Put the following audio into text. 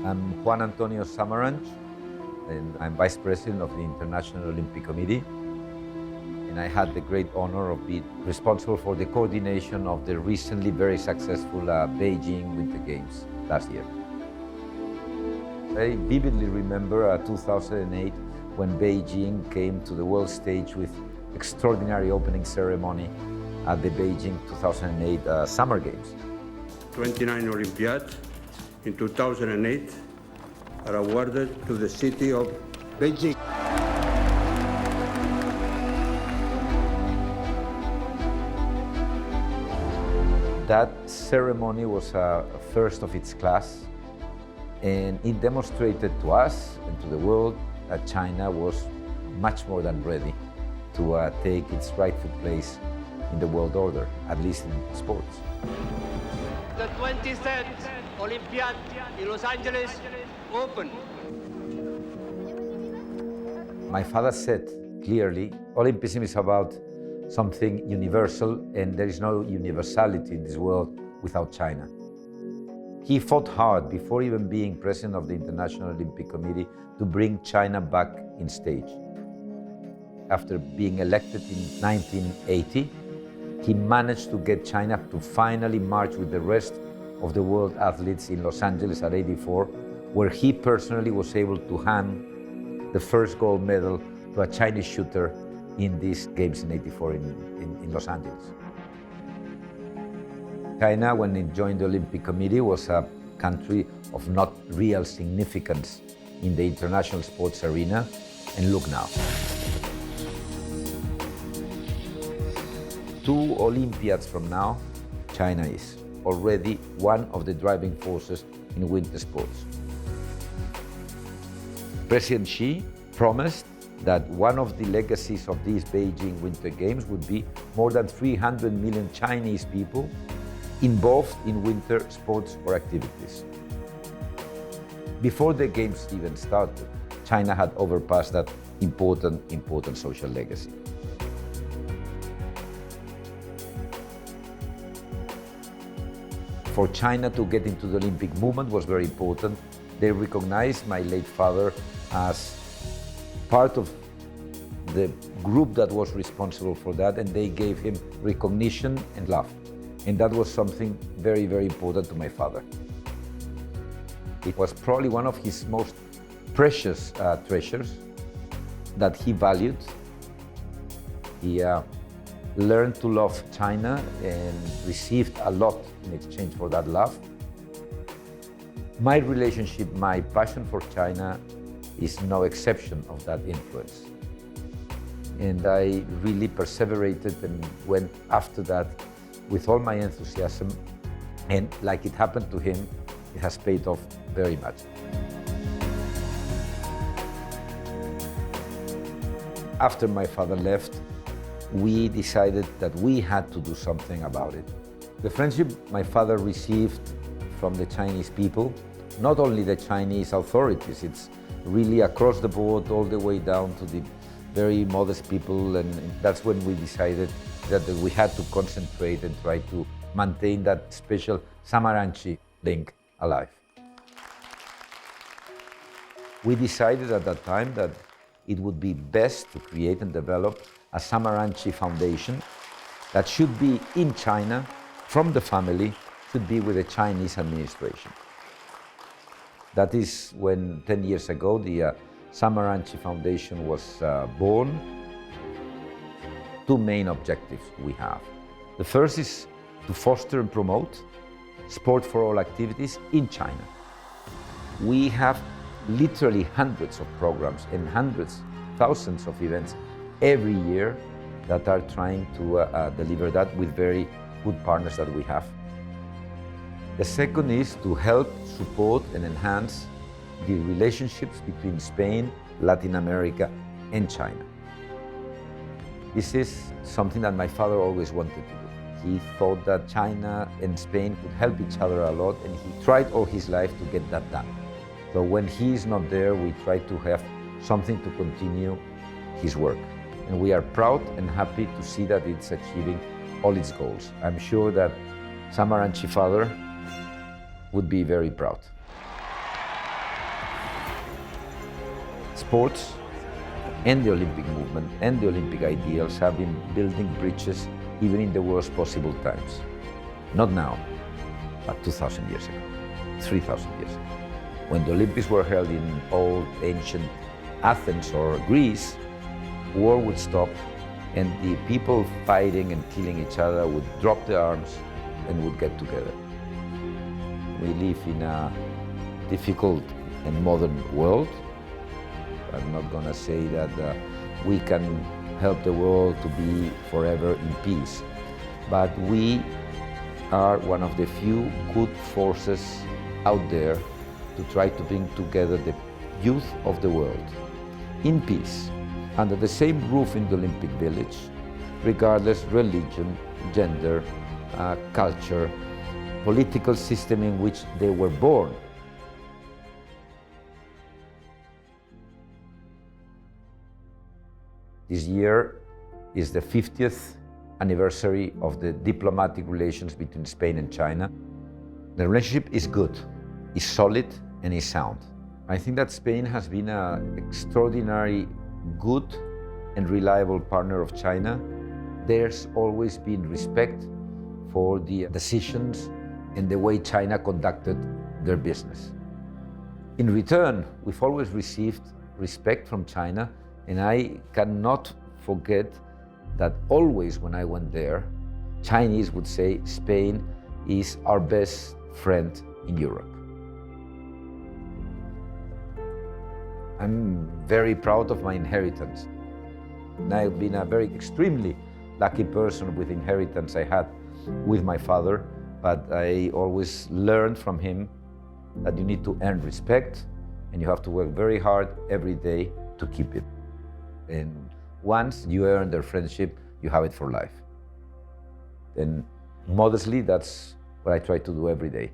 I'm Juan Antonio Samaranch, and I'm Vice President of the International Olympic Committee. And I had the great honor of being responsible for the coordination of the recently very successful Beijing Winter Games last year. I vividly remember 2008 when Beijing came to the world stage with extraordinary opening ceremony at the Beijing 2008 Summer Games. 29 Olympiads in 2008 are awarded to the city of Beijing. That ceremony was a first of its class, and it demonstrated to us and to the world that China was much more than ready to take its rightful place in the world order, at least in sports. The 23rd Olympiad in Los Angeles open. My father said clearly, Olympism is about something universal, and there is no universality in this world without China. He fought hard before even being president of the International Olympic Committee to bring China back in stage. After being elected in 1980, he managed to get China to finally march with the rest of the world athletes in Los Angeles at 84, where he personally was able to hand the first gold medal to a Chinese shooter in these games in 84 in Los Angeles. China, when it joined the Olympic Committee, was a country of not real significance in the international sports arena, and look now. 2 Olympiads from now, China is already one of the driving forces in winter sports. President Xi promised that one of the legacies of these Beijing Winter Games would be more than 300 million Chinese people involved in winter sports or activities. Before the Games even started, China had overpassed that important social legacy. For China to get into the Olympic movement was very important. They recognized my late father as part of the group that was responsible for that, and they gave him recognition and love. And that was something very important to my father. It was probably one of his most precious treasures that he valued. He learned to love China and received a lot in exchange for that love. My relationship, my passion for China is no exception of that influence. And I really perseverated and went after that with all my enthusiasm. And like it happened to him, it has paid off very much. After my father left, we decided that we had to do something about it. The friendship my father received from the Chinese people, not only the Chinese authorities, it's really across the board, all the way down to the very modest people, and that's when we decided that we had to concentrate and try to maintain that special Samaranchi link alive. We decided at that time that it would be best to create and develop a Samaranchi Foundation that should be in China, from the family, should be with the Chinese administration. That is when 10 years ago the Samaranchi Foundation was born. 2 main objectives we have. The first is to foster and promote sport for all activities in China. We have literally hundreds of programs and thousands of events every year that are trying to deliver that with very good partners that we have. The second is to help, support, and enhance the relationships between Spain, Latin America, and China. This is something that my father always wanted to do. He thought that China and Spain could help each other a lot, and he tried all his life to get that done. So when he is not there, we try to have something to continue his work. And we are proud and happy to see that it's achieving all its goals. I'm sure that Samaranchi father would be very proud. sports and the Olympic movement and the Olympic ideals have been building bridges even in the worst possible times. Not now, but 2,000 years ago, 3,000 years ago. When the Olympics were held in old, ancient Athens or Greece, war would stop and the people fighting and killing each other would drop their arms and would get together. We live in a difficult and modern world. I'm not going to say that we can help the world to be forever in peace, but we are one of the few good forces out there to try to bring together the youth of the world in peace, under the same roof in the Olympic Village, regardless religion, gender, culture, political system in which they were born. This year is the 50th anniversary of the diplomatic relations between Spain and China. The relationship is good, is solid, and is sound. I think that Spain has been an extraordinary good and reliable partner of China. There's always been respect for the decisions and the way China conducted their business. In return, we've always received respect from China, and I cannot forget that always when I went there, Chinese would say Spain is our best friend in Europe. I'm very proud of my inheritance. And I've been a very extremely lucky person with inheritance I had with my father, but I always learned from him that you need to earn respect and you have to work very hard every day to keep it. And once you earn their friendship, you have it for life. And modestly, that's what I try to do every day.